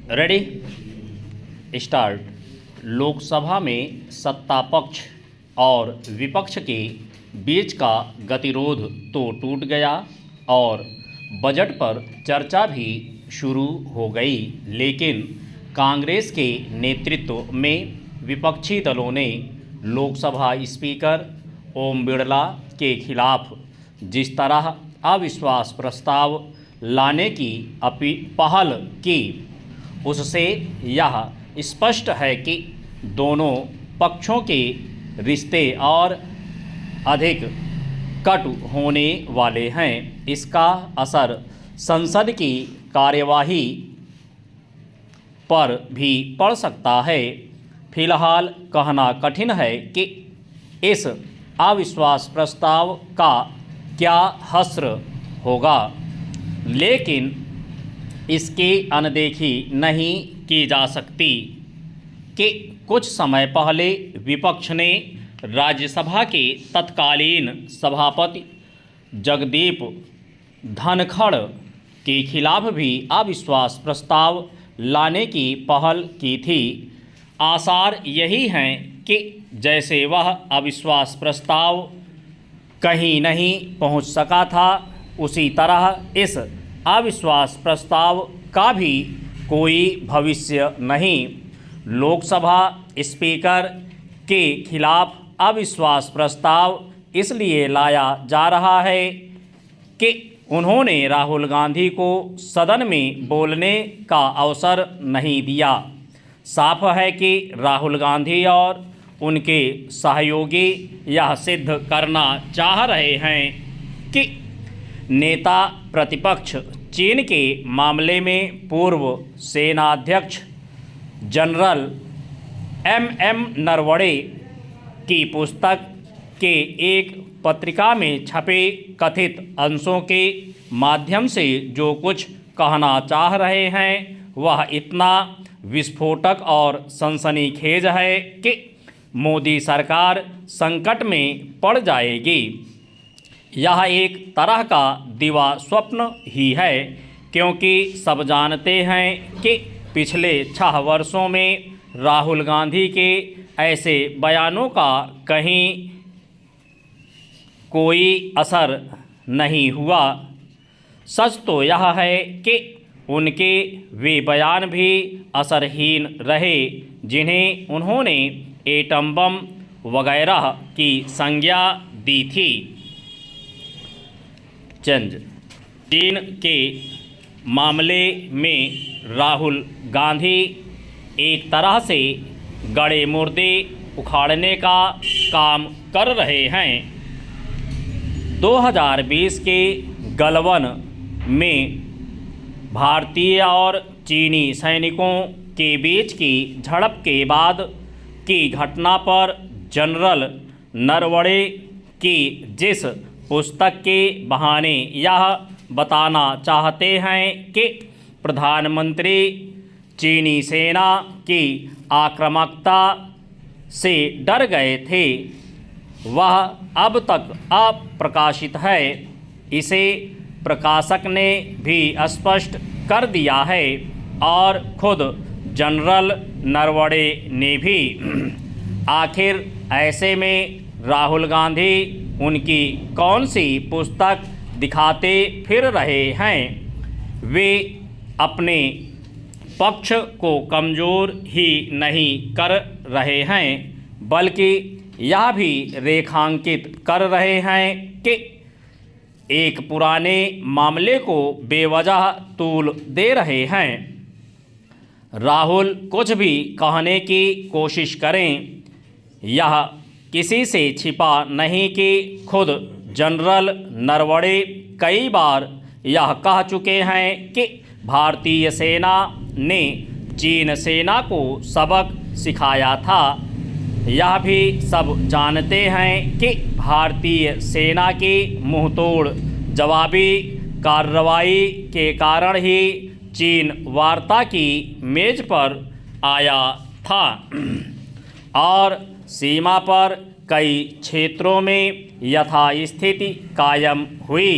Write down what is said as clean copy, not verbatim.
Ready start. Lok Sabha में सत्ता पक्ष और विपक्ष के बीच का गतिरोध तो टूट गया और बजट पर चर्चा भी शुरू हो गई, लेकिन कांग्रेस के नेतृत्व में विपक्षी दलों ने लोकसभा स्पीकर ओम बिरला के खिलाफ जिस तरह अविश्वास प्रस्ताव लाने की पहल की, उससे यह स्पष्ट है कि दोनों पक्षों के रिश्ते और अधिक कटु होने वाले हैं। इसका असर संसद की कार्यवाही पर भी पड़ सकता है। फिलहाल कहना कठिन है कि इस अविश्वास प्रस्ताव का क्या हश्र होगा, लेकिन इसकी अनदेखी नहीं की जा सकती कि कुछ समय पहले विपक्ष ने राज्यसभा के तत्कालीन सभापति जगदीप धनखड़ के खिलाफ भी अविश्वास प्रस्ताव लाने की पहल की थी। आसार यही हैं कि जैसे वह अविश्वास प्रस्ताव कहीं नहीं पहुंच सका था, उसी तरह इस अविश्वास प्रस्ताव का भी कोई भविष्य नहीं। लोकसभा स्पीकर के खिलाफ अविश्वास प्रस्ताव इसलिए लाया जा रहा है कि उन्होंने राहुल गांधी को सदन में बोलने का अवसर नहीं दिया। साफ है कि राहुल गांधी और उनके सहयोगी यह सिद्ध करना चाह रहे हैं कि नेता प्रतिपक्ष चीन के मामले में पूर्व सेनाध्यक्ष जनरल एम नरवणे की पुस्तक के एक पत्रिका में छपे कथित अंशों के माध्यम से जो कुछ कहना चाह रहे हैं वह इतना विस्फोटक और सनसनीखेज है कि मोदी सरकार संकट में पड़ जाएगी। यह एक तरह का दिवा स्वप्न ही है, क्योंकि सब जानते हैं कि पिछले 6 वर्षों में राहुल गांधी के ऐसे बयानों का कहीं कोई असर नहीं हुआ। सच तो यह है कि उनके वे बयान भी असरहीन रहे जिन्हें उन्होंने एटम बम वगैरह की संज्ञा दी थी। चीन के मामले में राहुल गांधी एक तरह से गड़े मुर्दे उखाड़ने का काम कर रहे हैं। 2020 के गलवान में भारतीय और चीनी सैनिकों के बीच की झड़प के बाद की घटना पर जनरल नरवणे की जिस पुस्तक के बहाने यह बताना चाहते हैं कि प्रधानमंत्री चीनी सेना की आक्रामकता से डर गए थे, वह अब तक अप्रकाशित है। इसे प्रकाशक ने भी स्पष्ट कर दिया है और खुद जनरल नरवणे ने भी। आखिर ऐसे में राहुल गांधी उनकी कौन सी पुस्तक दिखाते फिर रहे हैं? वे अपने पक्ष को कमज़ोर ही नहीं कर रहे हैं, बल्कि यह भी रेखांकित कर रहे हैं कि एक पुराने मामले को बेवजह तूल दे रहे हैं। राहुल कुछ भी कहने की कोशिश करें, यह किसी से छिपा नहीं कि खुद जनरल नरवणे कई बार यह कह चुके हैं कि भारतीय सेना ने चीन सेना को सबक सिखाया था। यह भी सब जानते हैं कि भारतीय सेना की मुंहतोड़ जवाबी कार्रवाई के कारण ही चीन वार्ता की मेज पर आया था और सीमा पर कई क्षेत्रों में यथास्थिति कायम हुई।